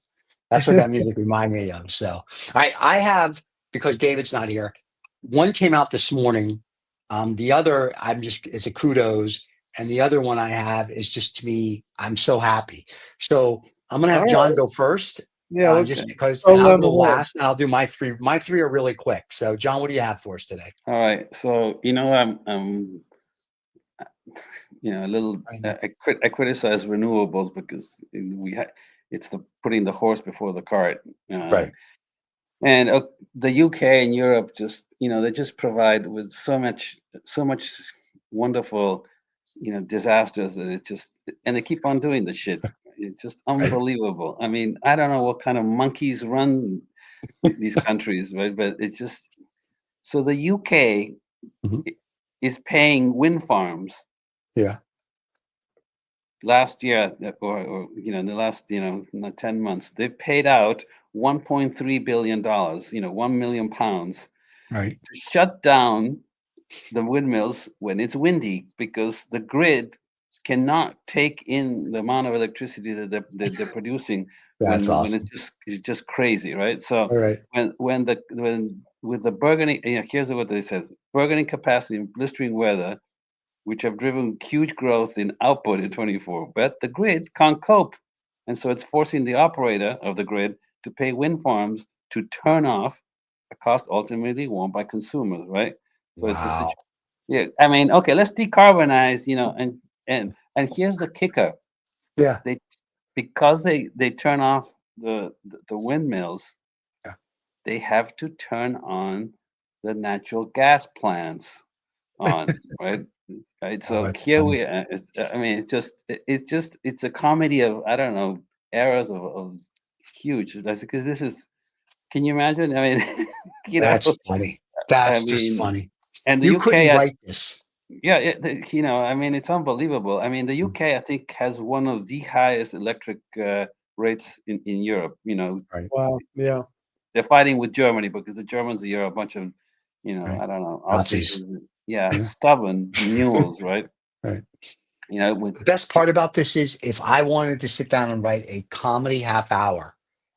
That's what that music reminded me of. So I have, because David's not here, one came out this morning. The other it's a kudos, and the other one I have is just to me, I'm so happy. So I'm gonna have All John go first. Yeah, let's Just because, go and I'll around go the horn. last, and I'll do my three. My three are really quick. So John, what do you have for us today? All right. So I'm a little. I criticize renewables because it's the putting the horse before the cart. Right. And the UK and Europe they just provide with so much wonderful, disasters that and they keep on doing the shit. It's just unbelievable. I mean, I don't know what kind of monkeys run these countries, right? But it's just so the UK Mhm. is paying wind farms Yeah. last year or in the last 10 months they've paid out $1.3 billion, 1 million pounds Right. to shut down the windmills when it's windy because the grid cannot take in the amount of electricity that they're producing That's when awesome. it's just crazy, right? So All right. when with the burgeoning, here's what they says: burgeoning capacity in blistering weather, which have driven huge growth in output in 24, but the grid can't cope, and so it's forcing the operator of the grid to pay wind farms to turn off, a cost ultimately borne by consumers, right? So it's a Wow. yeah. I mean, okay, let's decarbonize, and here's the kicker: Yeah. they because they turn off the windmills, Yeah. they have to turn on the natural gas plants on, right? Right. Oh, So that's here funny. we, I mean, it's a comedy of, I don't know, eras of huge. That's because this is. Can you imagine? I mean, That's funny. I That's just mean, funny. and the You couldn't UK, write this. yeah, I mean, it's unbelievable. I mean, the UK, I think, has one of the highest electric rates in Europe. Right. Wow. Yeah. They're fighting with Germany because the Germans are a bunch of, Right. I don't know, Nazis. Austrians. Yeah, Yeah. stubborn mules, right? Right. With The best part about this is if I wanted to sit down and write a comedy half hour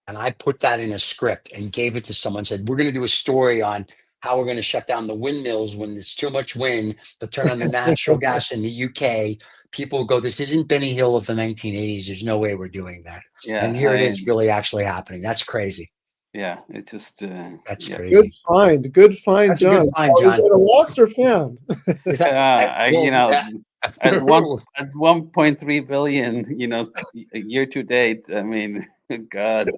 and I put that in a script and gave it to someone, said, we're going to do a story on how we're going to shut down the windmills when there's too much wind, but turn on the natural gas in the UK. People will go, this isn't Benny Hill of the 1980s. There's no way we're doing that. And yeah, here it is really actually happening. That's crazy. yeah, it's just That's yeah. Good crazy. find. Good find, That's a good John. find, Oh, is John. that a lost or found? Is that, well, yeah. At 1.3 billion, year to date. I mean, God,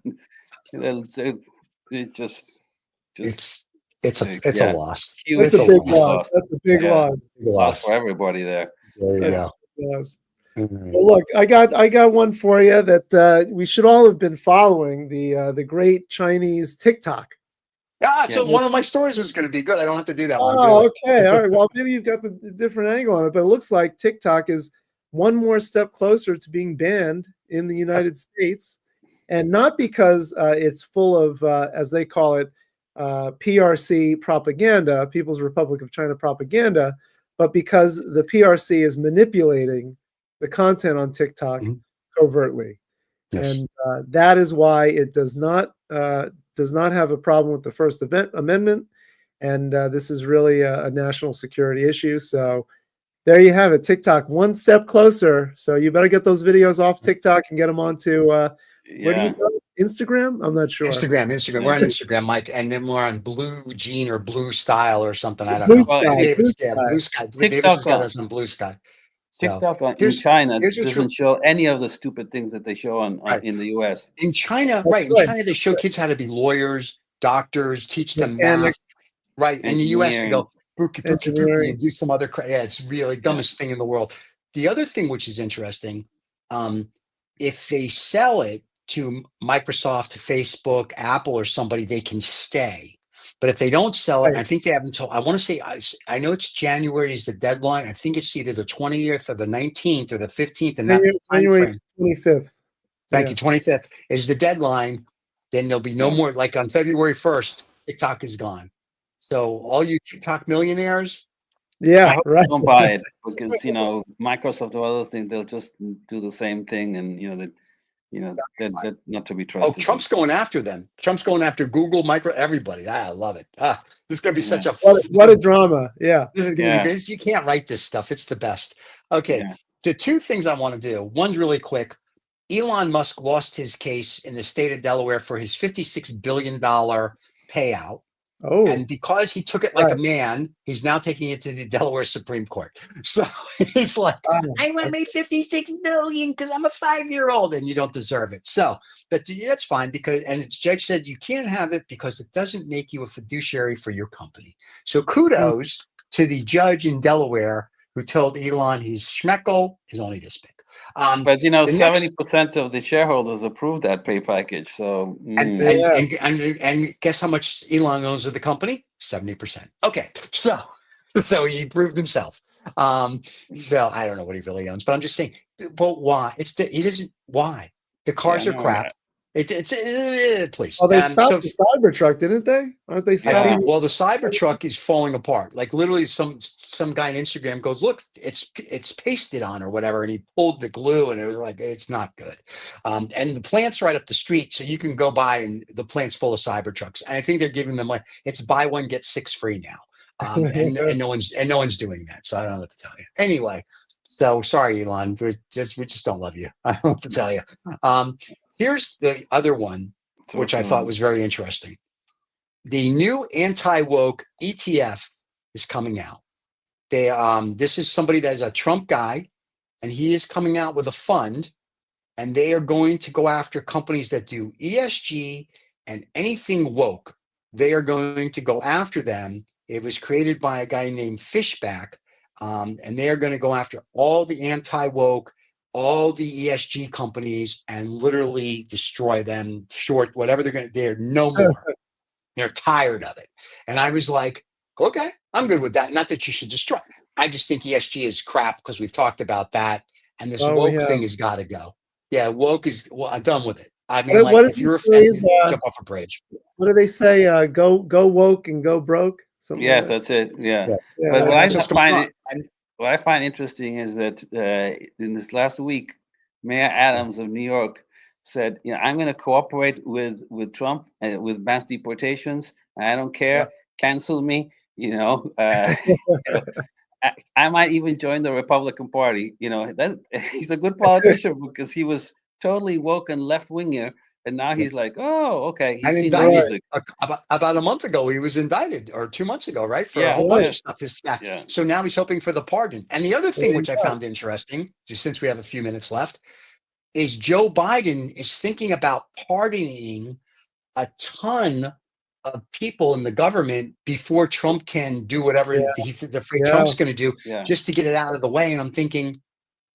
it just it's a yeah, loss. That's huge, a It's a big huge loss. loss. loss. That's a big Yeah, loss. Big loss loss. for everybody there. There you That's go. a big loss. All right. Well, look, I got one for you that we should all have been following the great Chinese TikTok. So Yes. one of my stories was going to be good. I don't have to do that one. Oh, Do okay. All it. right. Well, maybe you've got the different angle on it, but it looks like TikTok is one more step closer to being banned in the United States, and not because it's full of, as they call it, PRC propaganda, People's Republic of China propaganda, but because the PRC is manipulating the content on TikTok Mhm. covertly, Yes. and that is why it does not have a problem with the First Amendment. And this is really a national security issue. So there you have it. TikTok, one step closer. So you better get those videos off TikTok and get them onto where do you Yeah. go? Instagram? I'm not sure. Instagram. We're on Instagram, Mike, and then we're on Blue Jean or Blue Style or something. I don't Blue know. Well, Sky. Blue Blue Sky. Sky. Davis has TikTok got us on Blue Sky. So in China here's what's doesn't show any of the stupid things that they show on right. in the US. In China, That's right? In right. China, they show kids how to be lawyers, doctors, teach them math. Mechanics, Right. In the US, they Engineering. go bookie, bookie, bookie, engineering. and do some other yeah, it's really Yeah. dumbest thing in the world. The other thing which is interesting, if they sell it to Microsoft, Facebook, Apple, or somebody, they can stay. But if they don't sell it, Right. I think they have until I want to say I know it's January is the deadline. I think it's either the 20th or the 19th or the 15th, and that time January frame. 25th. Thank Yeah. you. 25th is the deadline. Then there'll be no Yeah. more. Like on February 1st, TikTok is gone. So all you TikTok millionaires, Yeah. I hope Right. they don't buy it because Microsoft or others think they'll just do the same thing, and they're not to be oh, trusted. Trump's going after them. Trump's going after Google, everybody. I love it. This is going to be such Yeah. a What a drama. Yeah. This is going to Yeah. be this. You can't write this stuff. It's the best. Okay. Yeah. The two things I want to do. One's really quick. Elon Musk lost his case in the state of Delaware for his $56 billion payout. Oh. And because he took it like a man, he's now taking it to the Delaware Supreme Court. So he's like, I want to make 56 billion because I'm a 5-year-old and you don't deserve it. So, but that's fine and the judge said you can't have it because it doesn't make you a fiduciary for your company. So kudos to the judge in Delaware who told Elon his schmeckle is only this big. But 70% of the shareholders approved that pay package. So and guess how much Elon owns of the company? 70%. Okay, so he proved himself. So I don't know what he really owns, but I'm just saying. But why? He doesn't. Why? The cars are crap. Please. Oh, they So stopped the Cybertruck, didn't they? Aren't they I stopping? think, well, the Cybertruck is falling apart. Like literally, some guy on Instagram goes, "Look, it's pasted on or whatever," and he pulled the glue, and it was like it's not good. And the plant's right up the street, so you can go by, and the plant's full of Cybertrucks. And I think they're giving them like it's buy one get six free now. And no one's doing that. So I don't know what to tell you. Anyway, so sorry, Elon. We just don't love you. I don't know what to tell you. Here's the other one, which I thought was very interesting. The new anti-woke ETF is coming out. This is somebody that is a Trump guy, and he is coming out with a fund, and they are going to go after companies that do ESG and anything woke. They are going to go after them. It was created by a guy named Fishback, and they are going to go after all the anti-woke, all the ESG companies, and literally destroy them, short whatever they're no more. They're tired of it. And I was like, okay, I'm good with that. Not that you should destroy. I just think ESG is crap because we've talked about that. And this woke thing has got to go. Yeah, woke is, well, I'm done with it. I mean, like, if you're offended, jump off a bridge. What do they say? Go woke and go broke? Something Yes, like that's it. Yeah. Yeah, But yeah. what I find interesting is that in this last week, Mayor Adams of New York said, I'm going to cooperate with Trump and with mass deportations. I don't care. Yep. Cancel me. I might even join the Republican Party. He's a good politician because he was totally woke and left winger, and now he's like, oh, okay. He's seen the music. About a month ago, he was indicted, or 2 months ago, right? For a whole bunch of stuff. So now he's hoping for the pardon. And the other thing which I found interesting, just since we have a few minutes left, is Joe Biden is thinking about pardoning a ton of people in the government before Trump can do whatever he's afraid Trump's going to do, just to get it out of the way. And I'm thinking,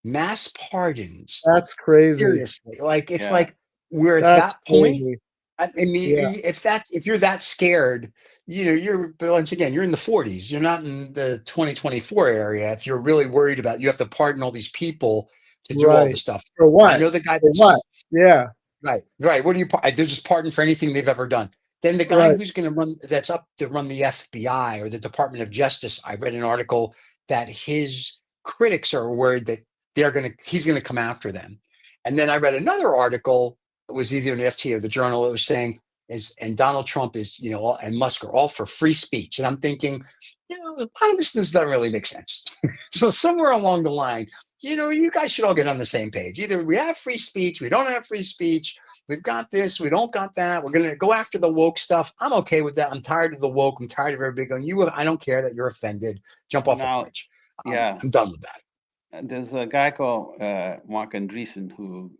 mass pardons. That's crazy. Seriously, like it's like we're at that point. Crazy. I mean, if you're that scared, you're once again, you're in the 40s. You're not in the 2024 area. If you're really worried about, you have to pardon all these people to do all the stuff. For what? I know the guy that's what? Yeah. Right. What do you? They're just pardoned for anything they've ever done. Then the guy who's going to run, that's up to run the FBI or the Department of Justice. I read an article that his critics are worried that he's going to come after them. And then I read another article. It was either an FT or the Journal. It was saying and Donald Trump is, and Musk are all for free speech. And I'm thinking, this doesn't really make sense. So somewhere along the line, you guys should all get on the same page. Either we have free speech, we don't have free speech. We've got this, we don't got that. We're going to go after the woke stuff. I'm okay with that. I'm tired of the woke. I'm tired of everybody going, I don't care that you're offended. Jump off a bridge. I'm done with that. There's a guy called Mark Andreessen who,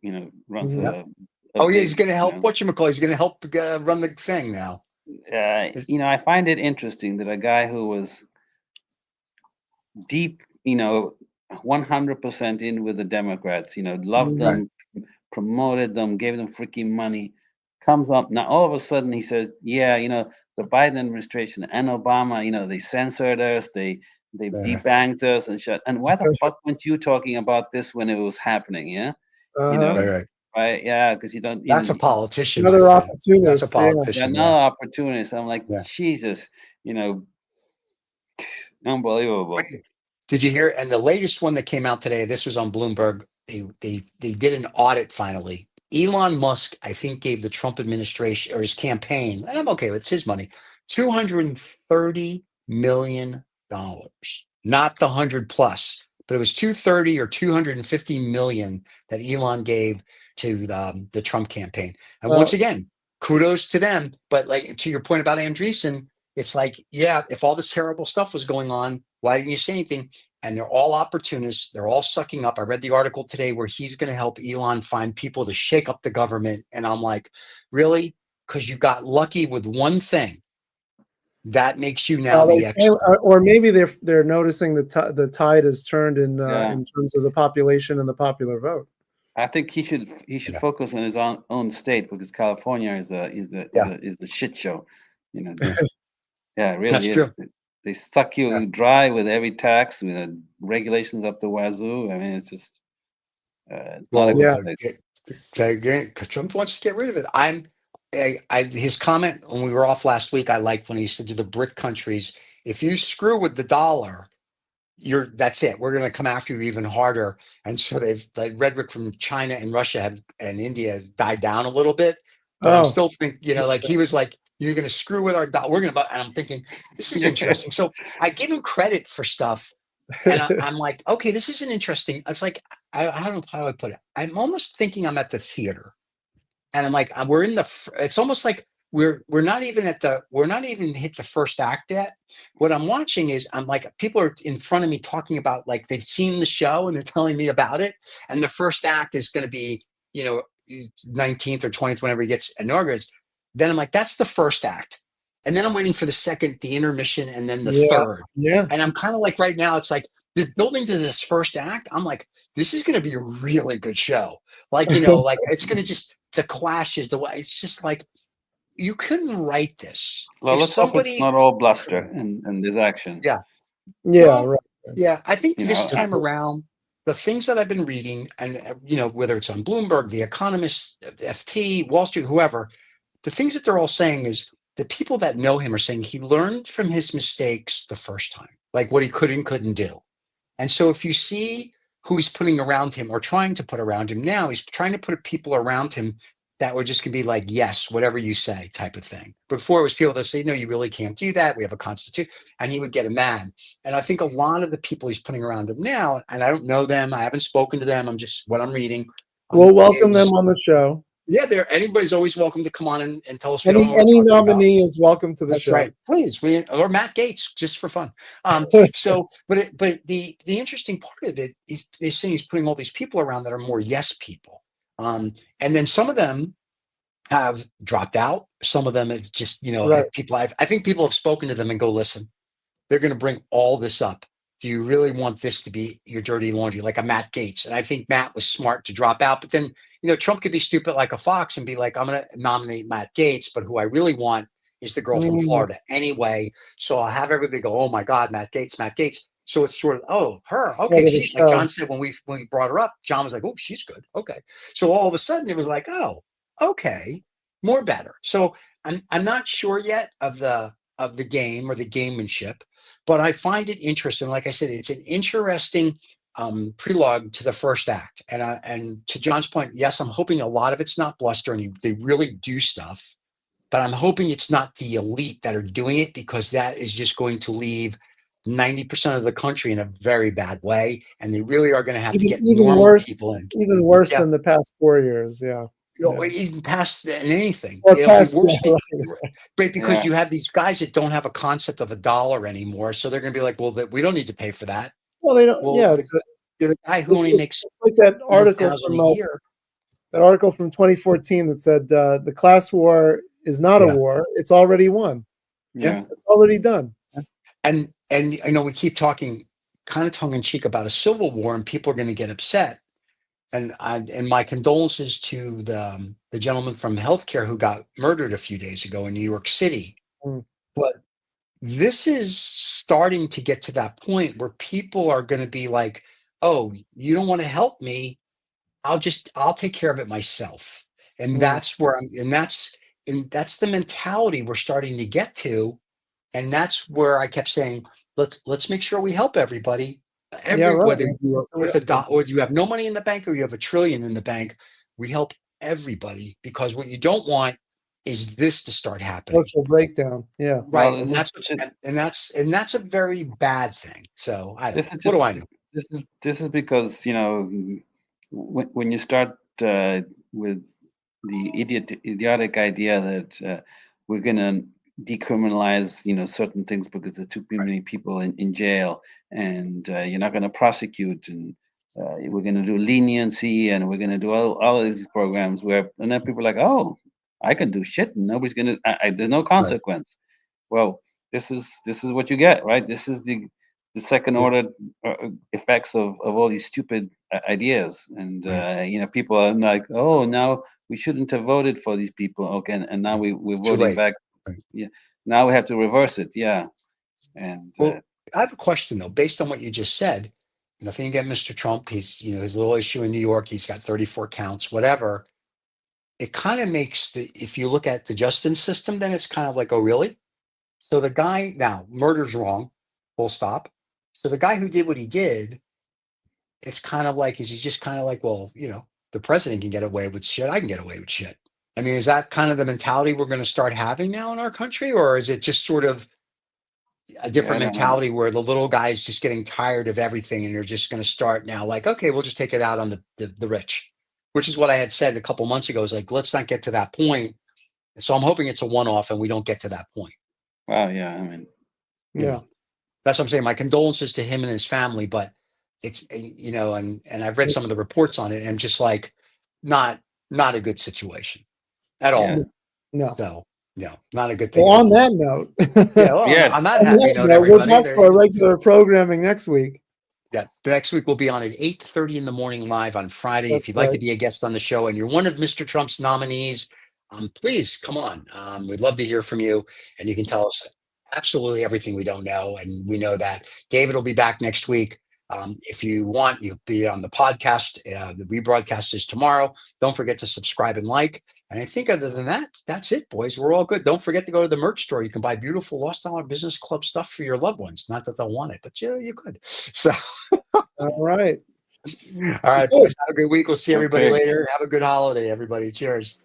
runs he's going to help. Whatchamacallit? He's going to help run the thing now. I find it interesting that a guy who was deep, 100% in with the Democrats, loved them, promoted them, gave them freaking money, comes up now. All of a sudden, he says, the Biden administration and Obama, they censored us, they debanked us and shut. And why the fuck weren't you talking about this when it was happening? Yeah, right. Yeah, because you don't. That's a politician. Another opportunist. That's a politician. Another opportunist. I'm like, Jesus, unbelievable. Did you hear? And the latest one that came out today, this was on Bloomberg. They did an audit finally. Elon Musk, I think, gave the Trump administration or his campaign, and I'm okay, it's his money, $230 million. Not the 100 plus, but it was 230 or 250 million that Elon gave to the Trump campaign. And once again, kudos to them. But like to your point about Andreessen, it's like, if all this terrible stuff was going on, why didn't you say anything? And they're all opportunists. They're all sucking up. I read the article today where he's going to help Elon find people to shake up the government. And I'm like, really? Because you got lucky with one thing. That makes you now the expert. Or maybe they're noticing the tide has turned in terms of the population and the popular vote. I think he should focus on his own state because California is a shit show. Really That's is. True. They suck you dry with every tax, with regulations up the wazoo. I mean, it's just Again, 'cause Trump wants to get rid of it. His comment when we were off last week, I liked when he said to the BRIC countries, if you screw with the dollar, that's it. We're going to come after you even harder. And so the rhetoric from China and Russia and India died down a little bit. But I'm Oh, still thinking, like he was like, you're going to screw with our dollar. We're going to, and I'm thinking, this is interesting. So I give him credit for stuff. And I'm like, okay, this is an interesting. It's like, I don't know how do I put it. I'm almost thinking I'm at the theater. And I'm like, we're in it's almost like we're not even hit the first act yet. What I'm watching is I'm like, people are in front of me talking about like they've seen the show and they're telling me about it. And the first act is going to be, 19th or 20th, whenever he gets inaugurated. Then I'm like, that's the first act. And then I'm waiting for the second, the intermission, and then the third. Yeah. And I'm kind of like right now, it's like the building to this first act. I'm like, this is going to be a really good show. Like, like it's going to just, the clashes, the way it's just like you couldn't write this. Well, If let's hope it's somebody, not all bluster and this action. yeah, Yeah. well, Right. yeah. I think You this know, time around, the things that I've been reading, and whether it's on Bloomberg, The Economist, FT, Wall Street, whoever, the things that they're all saying is the people that know him are saying he learned from his mistakes the first time, like what he could and couldn't do. And so if you see who he's putting around him or trying to put around him now, he's trying to put people around him that were just going to be like, yes, whatever you say type of thing. Before it was people that say, no, you really can't do that. We have a constitution. And he would get mad. And I think a lot of the people he's putting around him now, and I don't know them, I haven't spoken to them, I'm just what I'm reading. We'll welcome them on the show. Yeah, anybody's always welcome to come on and tell us. Any nominee is welcome to the show. That's right. Please, or Matt Gaetz, just for fun. So, but the interesting part of it is they're saying he's putting all these people around that are more yes people, and then some of them have dropped out. Some of them have just Right. people. I think people have spoken to them and go, listen, they're going to bring all this up. Do you really want this to be your dirty laundry, like a Matt Gaetz? And I think Matt was smart to drop out, but then Trump could be stupid like a fox and be like, I'm going to nominate Matt Gaetz, but who I really want is the girl from Florida anyway. So I'll have everybody go, oh my God, Matt Gaetz, Matt Gaetz. So it's sort of, oh, her. Okay. She's like John said, when we brought her up, John was like, oh, she's good. Okay. So all of a sudden it was like, oh, okay, more better. So I'm not sure yet of the game or the gamemanship, but I find it interesting. Like I said, it's an interesting prelogue to the first act. And to John's point, yes, I'm hoping a lot of it's not bluster and they really do stuff, but I'm hoping it's not the elite that are doing it, because that is just going to leave 90% of the country in a very bad way. And they really are going to have to get normal people in. Even worse than the past 4 years. Yeah. Even past anything. Or past, right, because you have these guys that don't have a concept of a dollar anymore. So they're going to be like, well, we don't need to pay for that. Well, they don't. Well, yeah, you're the guy who only makes like that article from a year. That article from 2014 that said the class war is not a war; it's already won. Yeah, it's already done. And I know we keep talking kind of tongue in cheek about a civil war, and people are going to get upset. And my condolences to the gentleman from healthcare who got murdered a few days ago in New York City. But this is starting to get to that point where people are going to be like, oh, you don't want to help me, I'll take care of it myself. And that's where that's the mentality we're starting to get to. And that's where I kept saying, let's make sure we help everybody. Whether you with or you have no money in the bank or you have $1 trillion in the bank, we help everybody, because what you don't want is this to start happening. Social breakdown. Yeah. Right. Well, and that's a very bad thing. So what do I know? This is because, when you start with the idiotic idea that we're going to decriminalize, certain things because there's too many people in jail, and you're not going to prosecute, and we're going to do leniency, and we're going to do all of these programs and then people are like, oh, I can do shit, and nobody's going to. There's no consequence. Right. Well, this is what you get, right? This is the second order effects of all these stupid ideas, and people are like, oh, now we shouldn't have voted for these people, okay, and now we're voting back. Yeah. Now we have to reverse it. Yeah. And well, I have a question though, based on what you just said. Nothing against Mr. Trump. He's, his little issue in New York. He's got 34 counts, whatever. It kind of makes if you look at the justice system, then it's kind of like, oh, really? So the guy, now, murder's wrong, full stop. So the guy who did what he did, it's kind of like, is he just kind of like, well, the president can get away with shit, I can get away with shit. I mean, is that kind of the mentality we're going to start having now in our country? Or is it just sort of a different mentality where the little guy is just getting tired of everything and they're just going to start now like, okay, we'll just take it out on the rich, which is what I had said a couple months ago. Is like, let's not get to that point. So I'm hoping it's a one-off and we don't get to that point. Wow, yeah, I mean, Yeah. That's what I'm saying. My condolences to him and his family, but it's, and I've read some of the reports on it and just like, not a good situation at all. Yeah. No. So, not a good thing. Well, on that note, Yes. on that happy note, we're everybody. back to our regular programming next week. Yeah, the next week we'll be on at 8:30 in the morning live on Friday. That's if you'd like to right. be a guest on the show and you're one of Mr. Trump's nominees, please come on. We'd love to hear from you, and you can tell us absolutely everything we don't know, and we know that. David will be back next week. If you want, you'll be on the podcast. The rebroadcast is tomorrow. Don't forget to subscribe and like. And I think other than that, that's it, boys. We're all good. Don't forget to go to the merch store. You can buy beautiful Lost Dollar Business Club stuff for your loved ones. Not that they'll want it, but you could. So, All right. all right, boys. Have a good week. We'll see everybody Okay. later. Have a good holiday, everybody. Cheers.